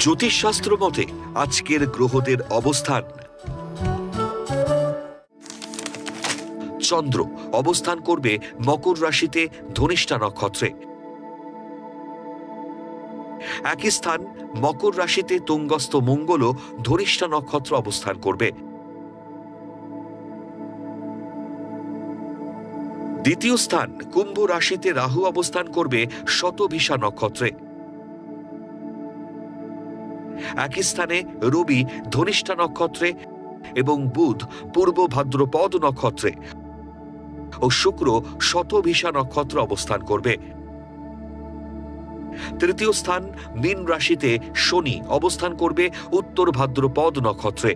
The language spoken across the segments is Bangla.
জ্যোতিষশাস্ত্র মতে আজকের গ্রহদের অবস্থান। চন্দ্র অবস্থান করবে মকর রাশিতে ধনিষ্ঠা নক্ষত্রে। একই স্থান মকর রাশিতে তুঙ্গস্থ মঙ্গলও ধনিষ্ঠা নক্ষত্র অবস্থান করবে। দ্বিতীয় স্থান কুম্ভ রাশিতে রাহু অবস্থান করবে শতভিষা নক্ষত্রে। একই স্থানে রবি ধনিষ্ঠা নক্ষত্রে এবং বুধ পূর্ব ভাদ্রপদ নক্ষত্রে ও শুক্র শতভিষা নক্ষত্র অবস্থান করবে। তৃতীয় স্থান মীন রাশিতে শনি অবস্থান করবে উত্তর ভাদ্রপদ নক্ষত্রে।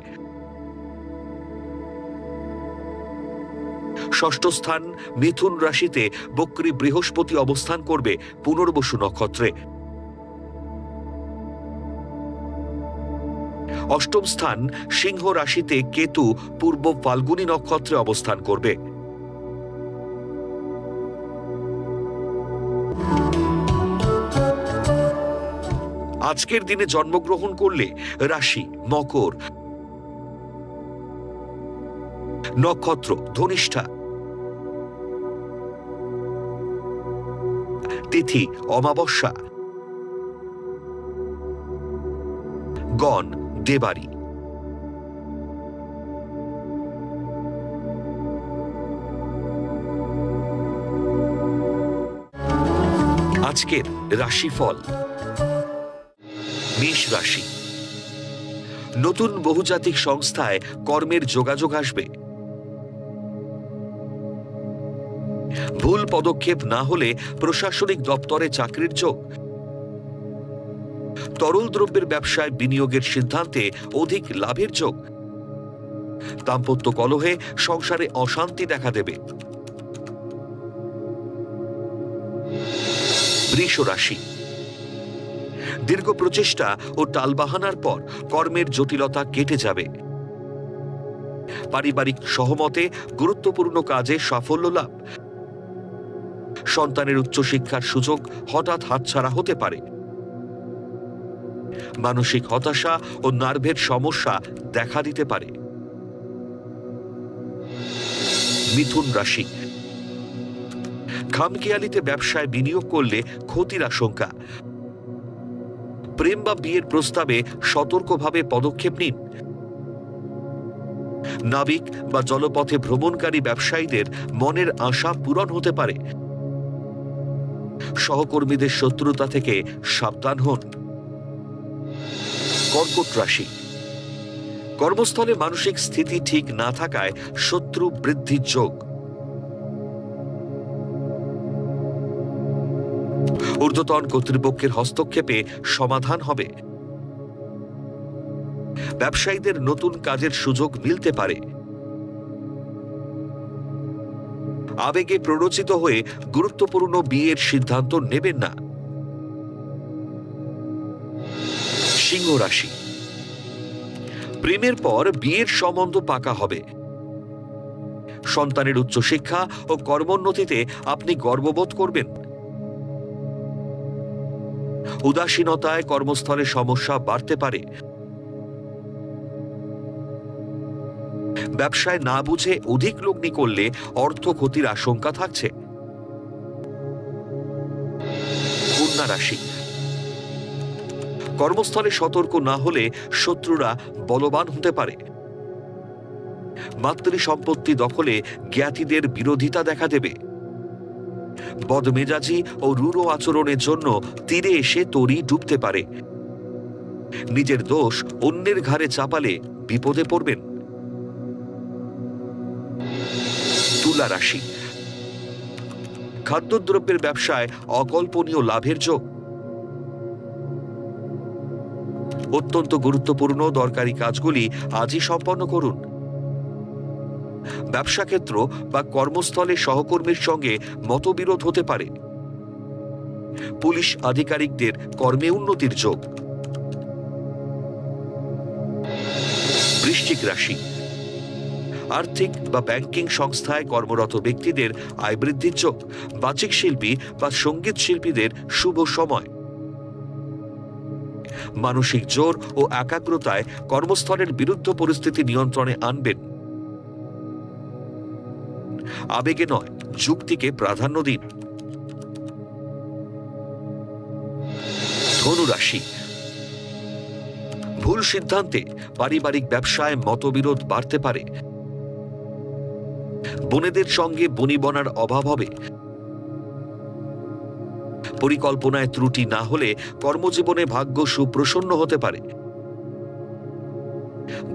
ষষ্ঠ স্থান মিথুন রাশিতে বক্রী বৃহস্পতি অবস্থান করবে পুনর্বসু নক্ষত্রে। অষ্টম স্থান সিংহ রাশিতে কেতু পূর্ব ফাল্গুনী নক্ষত্রে অবস্থান করবে। আজকের দিনে জন্মগ্রহণ করলে রাশি মকর, নক্ষত্র ধনিষ্ঠা, তিথি অমাবস্যা, গণ দেবারি। আজকের রাশিফল। মেষ রাশি, নতুন বহুজাতিক সংস্থায় কর্মের যোগাযোগ আসবে। ভুল পদক্ষেপ না হলে প্রশাসনিক দপ্তরে চাকরির যোগ। তরল দ্রব্যের ব্যবসায় বিনিয়োগের সিদ্ধান্তে অধিক লাভের যোগ। দাম্পত্য কলহে সংসারে অশান্তি দেখা দেবে। বৃষ রাশি, দীর্ঘ প্রচেষ্টা ও টালবাহানার পর কর্মের জটিলতা কেটে যাবে। পারিবারিক সহমতে গুরুত্বপূর্ণ কাজে সাফল্য লাভ। সন্তানের উচ্চশিক্ষার সুযোগ হঠাৎ হাতছাড়া হতে পারে। মানসিক হতাশা ও নার্ভের সমস্যা দেখা দিতে পারে। মিথুন রাশি, খামখেয়ালিতে ব্যবসায় বিনিয়োগ করলে ক্ষতির আশঙ্কা। প্রেম বা বিয়ের প্রস্তাবে সতর্কভাবে পদক্ষেপ নিন। নাবিক বা জলপথে ভ্রমণকারী ব্যবসায়ীদের মনের আশা পূরণ হতে পারে। সহকর্মীদের শত্রুতা থেকে সাবধান হন। কর্কট রাশি, কর্মস্থলে মানসিক স্থিতি ঠিক না থাকায় শত্রু বৃদ্ধির যোগ। ঊর্ধ্বতন কর্তৃপক্ষের হস্তক্ষেপে সমাধান হবে। ব্যবসায়ীদের নতুন কাজের সুযোগ মিলতে পারে। আবেগে প্ররোচিত হয়ে গুরুত্বপূর্ণ বিয়ের সিদ্ধান্ত নেবেন না। সিংহ রাশি, প্রেমের পর বিয়ের সম্বন্ধ পাকা হবে। সন্তানের উচ্চশিক্ষা ও কর্মোন্নতিতে আপনি গর্ববোধ করবেন। উদাসীনতায় কর্মস্থলে সমস্যা বাড়তে পারে। ব্যবসায় না বুঝে অধিক লগ্নি করলে অর্থ ক্ষতির আশঙ্কা থাকছে। কন্যা রাশি, কর্মস্থলে সতর্ক না হলে শত্রুরা বলবান হতে পারে। মাতৃ সম্পত্তি দখলে জ্ঞাতিদের বিরোধিতা দেখা দেবে। বদমেজাজি ও রূঢ় আচরণের জন্য তীরে এসে তরি ডুবতে পারে। নিজের দোষ অন্যের ঘাড়ে চাপালে বিপদে পড়বেন। তুলা রাশি, খাদ্যদ্রব্যের ব্যবসায় অকল্পনীয় লাভের যোগ। অত্যন্ত গুরুত্বপূর্ণ দরকারি কাজগুলি আজই সম্পন্ন করুন। ব্যবসা ক্ষেত্র বা কর্মস্থলে সহকর্মীর সঙ্গে মতবিরোধ হতে পারে। পুলিশ আধিকারিকদের কর্মে উন্নতির যোগ। বৃশ্চিক রাশি, আর্থিক বা ব্যাংকিং সংস্থায় কর্মরত ব্যক্তিদের আয় বৃদ্ধির যোগ। বাচিক শিল্পী বা সঙ্গীত শিল্পীদের শুভ সময়। মানসিক জোর ও একাগ্রতায় কর্মস্থলের বিরুদ্ধ পরিস্থিতি নিয়ন্ত্রণে আনবেন। আবেগে নয়, যুক্তিকে প্রাধান্য দিন। ধনুরাশি, ভুল সিদ্ধান্তে পারিবারিক ব্যবসায় মতবিরোধ বাড়তে পারে। বোনেদের সঙ্গে বনিবনার অভাব হবে। পরিকল্পনায় ত্রুটি না হলে কর্মজীবনে ভাগ্য সুপ্রসন্ন হতে পারে।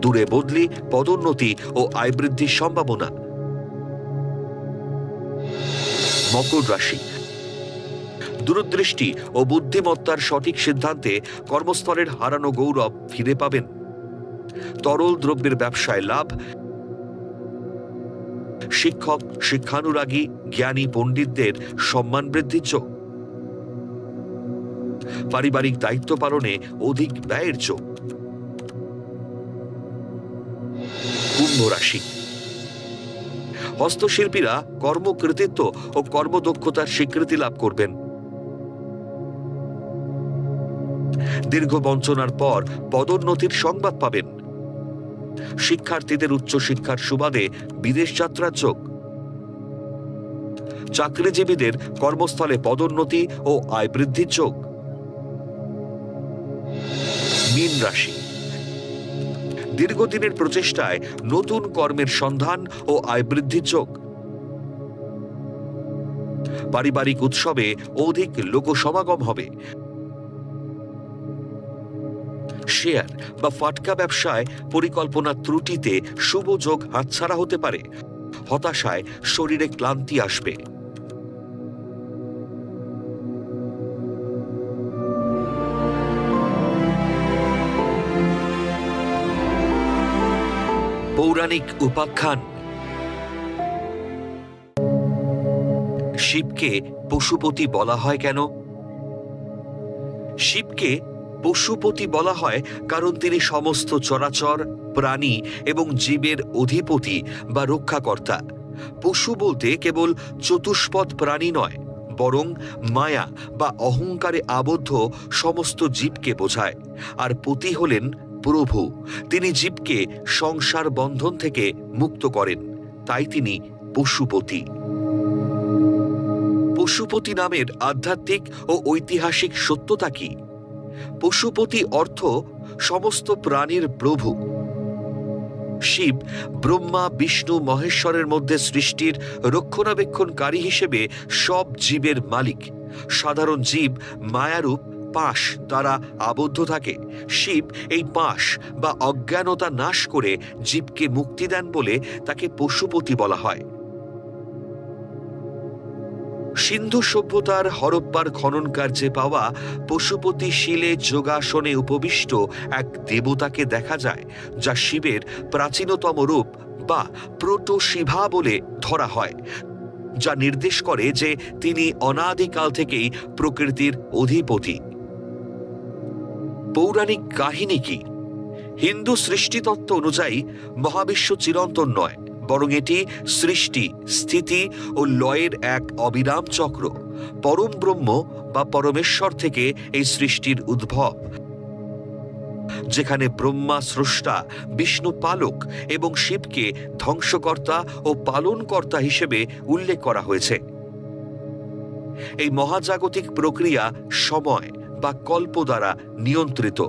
দূরে বদলি, পদোন্নতি ও আয় বৃদ্ধির সম্ভাবনা। মকর রাশি, দূরদৃষ্টি ও বুদ্ধিমত্তার সঠিক সিদ্ধান্তে কর্মস্থলের হারানো গৌরব ফিরে পাবেন। তরল দ্রব্যের ব্যবসায় লাভ। শিক্ষক, শিক্ষানুরাগী, জ্ঞানী পণ্ডিতদের সম্মান বৃদ্ধির যোগ। পারিবারিক দায়িত্ব পালনে অধিক ব্যয়ের যোগ। কুম্ভ রাশি, হস্তশিল্পীরা কর্মকৃতিত্ব ও কর্মদক্ষতার স্বীকৃতি লাভ করবেন। দীর্ঘ বঞ্চনার পর পদোন্নতির সংবাদ পাবেন। শিক্ষার্থীদের উচ্চশিক্ষার সুবাদে বিদেশ যাত্রার যোগ। চাকরিজীবীদের কর্মস্থলে পদোন্নতি ও আয় বৃদ্ধির যোগ। মীন রাশি, দীর্ঘদিনের প্রচেষ্টায় নতুন কর্মের সন্ধান ও আয় বৃদ্ধির যোগ। পারিবারিক উৎসবে অধিক লোকসমাগম হবে। শেয়ার বা ফাটকা ব্যবসায় পরিকল্পনা ত্রুটিতে শুভ যোগ হাতছাড়া হতে পারে। হতাশায় শরীরে ক্লান্তি আসবে। পৌরাণিক উপাখ্যান। শিবকে পশুপতি বলা হয় কেন? শিবকে পশুপতি বলা হয় কারণ তিনি সমস্ত চরাচর, প্রাণী এবং জীবের অধিপতি বা রক্ষাকর্তা। পশু বলতে কেবল চতুষ্পদ প্রাণী নয়, বরং মায়া বা অহংকারে আবদ্ধ সমস্ত জীবকে বোঝায়। আর পতি হলেন প্রভু। তিনি জীবকে সংসার বন্ধন থেকে মুক্ত করেন, তাই তিনি পশুপতি। পশুপতি নামের আধ্যাত্মিক ও ঐতিহাসিক সত্যতা কি? পশুপতি অর্থ সমস্ত প্রাণীর প্রভু। শিব ব্রহ্মা, বিষ্ণু, মহেশ্বরের মধ্যে সৃষ্টির রক্ষণাবেক্ষণকারী হিসেবে সব জীবের মালিক। সাধারণ জীব মায়ারূপ পাশ দ্বারা আবদ্ধ থাকে। শিব এই পাশ বা অজ্ঞানতা নাশ করে জীবকে মুক্তি দেন বলে তাকে পশুপতি বলা হয়। সিন্ধু সভ্যতার হরপ্পার খনন কার্যে পাওয়া পশুপতি শিলে যোগাসনে উপবিষ্ট এক দেবতাকে দেখা যায়, যা শিবের প্রাচীনতম রূপ বা প্রোটো শিভা বলে ধরা হয়, যা নির্দেশ করে যে তিনি অনাদিকাল থেকেই প্রকৃতির অধিপতি। পৌরাণিক কাহিনী কি? হিন্দু সৃষ্টিতত্ত্ব অনুযায়ী মহাবিশ্ব চিরন্তন নয়, বরং এটি সৃষ্টি, স্থিতি ও লয়ের এক অবিরাম চক্র। পরম ব্রহ্ম বা পরমেশ্বর থেকে এই সৃষ্টির উদ্ভব, যেখানে ব্রহ্মা স্রষ্টা, বিষ্ণু পালক এবং শিবকে ধ্বংসকর্তা ও পালনকর্তা হিসেবে উল্লেখ করা হয়েছে। এই মহাজাগতিক প্রক্রিয়া সময় বা কল্প দ্বারা নিয়ন্ত্রিত,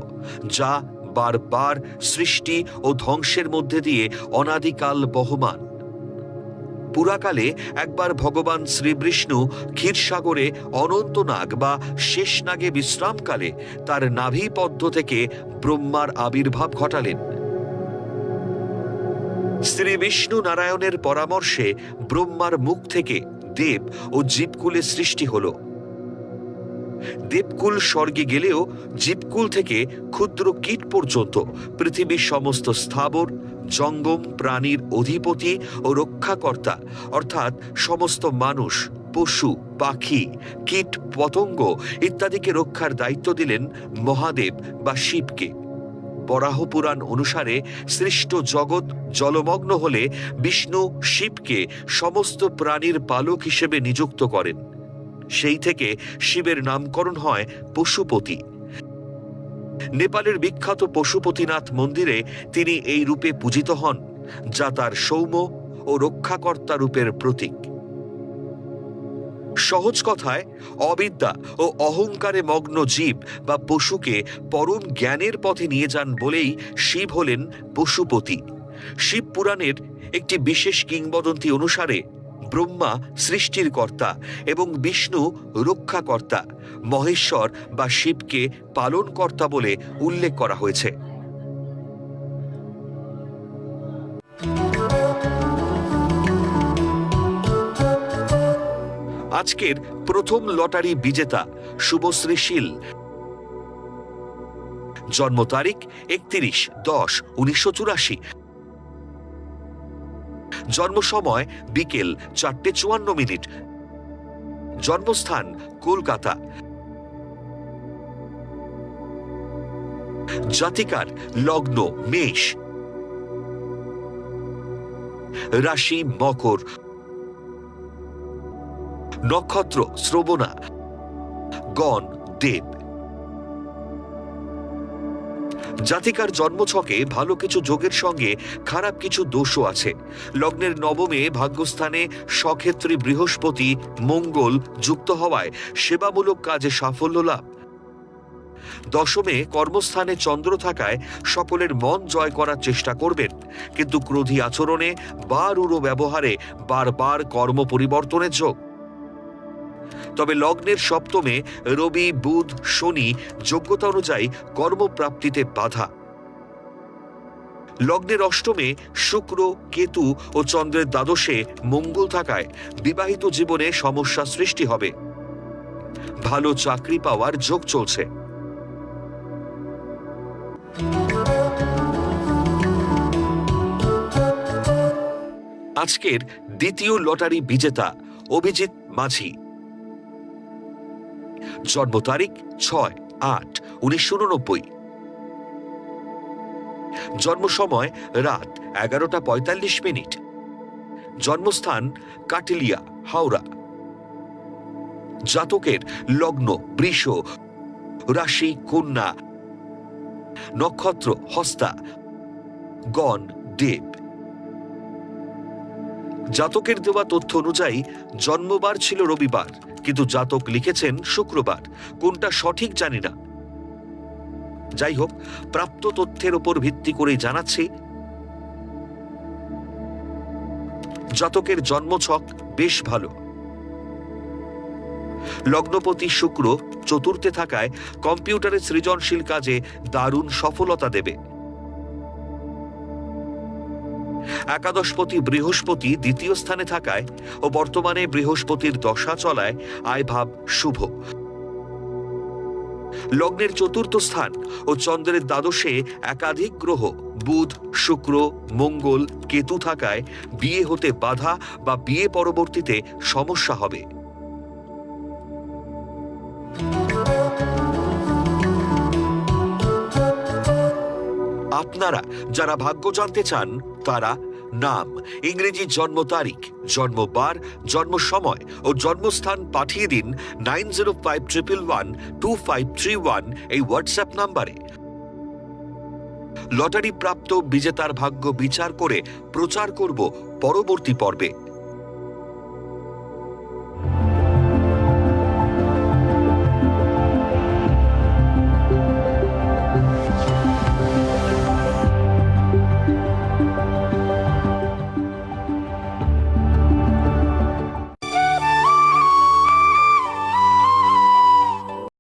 যা বারবার সৃষ্টি ও ধ্বংসের মধ্যে দিয়ে অনাদিকাল বহমান। পুরাকালে একবার ভগবান শ্রীবিষ্ণু ক্ষীরসাগরে অনন্তনাগ বা শেষনাগে বিশ্রামকালে তার নাভিপদ্ম থেকে ব্রহ্মার আবির্ভাব ঘটালেন। শ্রী বিষ্ণু নারায়ণের পরামর্শে ব্রহ্মার মুখ থেকে দেব ও জীবকুলের সৃষ্টি হল। দেবকুল স্বর্গে গেলেও জীবকুল থেকে ক্ষুদ্র কীট পর্যন্ত পৃথিবীর সমস্ত স্থাবর জঙ্গম প্রাণীর অধিপতি ও রক্ষাকর্তা, অর্থাৎ সমস্ত মানুষ, পশু, পাখি, কীট পতঙ্গ ইত্যাদিকে রক্ষার দায়িত্ব দিলেন মহাদেব বা শিবকে। বরাহ পুরাণ অনুসারে সৃষ্ট জগৎ জলমগ্ন হলে বিষ্ণু শিবকে সমস্ত প্রাণীর পালক হিসেবে নিযুক্ত করেন। সেই থেকে শিবের নামকরণ হয় পশুপতি। নেপালের বিখ্যাত পশুপতিনাথ মন্দিরে তিনি এই রূপে পূজিত হন, যা তার সৌম্য ও রক্ষাকর্তা রূপের প্রতীক। সহজ কথায়, অবিদ্যা ও অহংকারে মগ্ন জীব বা পশুকে পরম জ্ঞানের পথে নিয়ে যান বলেই শিব হলেন পশুপতি। শিব পুরাণের একটি বিশেষ কিংবদন্তি অনুসারে ব্রহ্মা সৃষ্টির কর্তা এবং বিষ্ণু রক্ষাকর্তা, মহেশ্বর বা শিবকে পালনকর্তা বলে উল্লেখ করা হয়েছে। আজকের প্রথম লটারি বিজেতা শুভশ্রী শীল। জন্ম তারিখ 31/10/1984। জন্ম সময় বিকেল 4:54। জন্মস্থান কলকাতা। জাতিকার লগ্ন মেষ, রাশি মকর, নক্ষত্র শ্রবণা, গণ দেব। জাতিকার জন্মছকে ভালো কিছু যোগের সঙ্গে খারাপ কিছু দোষও আছে। লগ্নের নবমে ভাগ্যস্থানে স্বক্ষেত্রী বৃহস্পতি মঙ্গল যুক্ত হওয়ায় সেবামূলক কাজে সাফল্য লাভ। দশমে কর্মস্থানে চন্দ্র থাকায় সকলের মন জয় করার চেষ্টা করবেন, কিন্তু ক্রোধী আচরণে বা রূঢ় ব্যবহারে বারবার কর্ম পরিবর্তনের যোগ। তবে লগ্নের সপ্তমে রবি বুধ শনি যোগ্যতা অনুযায়ী কর্মপ্রাপ্তিতে বাধা। লগ্নের অষ্টমে শুক্র কেতু ও চন্দ্রের দ্বাদশে মঙ্গল থাকায় বিবাহিত জীবনে সমস্যা সৃষ্টি হবে। ভালো চাকরি পাওয়ার যোগ চলছে। আজকের দ্বিতীয় লটারি বিজেতা অভিজিৎ মাঝি। জন্ম তারিখ 6/8/1989। জন্ম সময় রাত 11:45। জন্মস্থান কাটিলিয়া হাওড়া। জাতকের লগ্ন বৃষ, রাশি কন্যা, নক্ষত্র হস্তা, গণ দেব। জাতকের দেওয়া তথ্য অনুযায়ী জন্মবার ছিল রবিবার, কিন্তু জাতক লিখেছেন শুক্রবার। কোনটা সঠিক জানি না। যাই হোক, প্রাপ্ত তথ্যের উপর ভিত্তি করে জানাচ্ছি, জাতকের জন্মছক বেশ ভালো। লগ্নপতি শুক্র চতুর্থে থাকায় কম্পিউটারের সৃজনশীল কাজে দারুণ সফলতা দেবে। একাদশপতি বৃহস্পতি দ্বিতীয় স্থানে থাকায় ও বর্তমানে বৃহস্পতির দশা চলায় আয়ভাব শুভ। লগ্নের চতুর্থ স্থান ও চন্দ্রের দ্বাদশে একাধিক গ্রহ বুধ শুক্র মঙ্গল কেতু থাকায় বিয়ে হতে বাধা বা বিয়ে পরবর্তীতে সমস্যা হবে। আপনারা যারা ভাগ্য জানতে চান তারা নাম, ইংরেজি জন্ম তারিখ, জন্মবার, জন্ম সময় ও জন্মস্থান পাঠিয়ে দিন 9051112531 এই হোয়াটসঅ্যাপ নাম্বারে। লটারি প্রাপ্ত বিজেতার ভাগ্য বিচার করে প্রচার করব পরবর্তী পর্বে।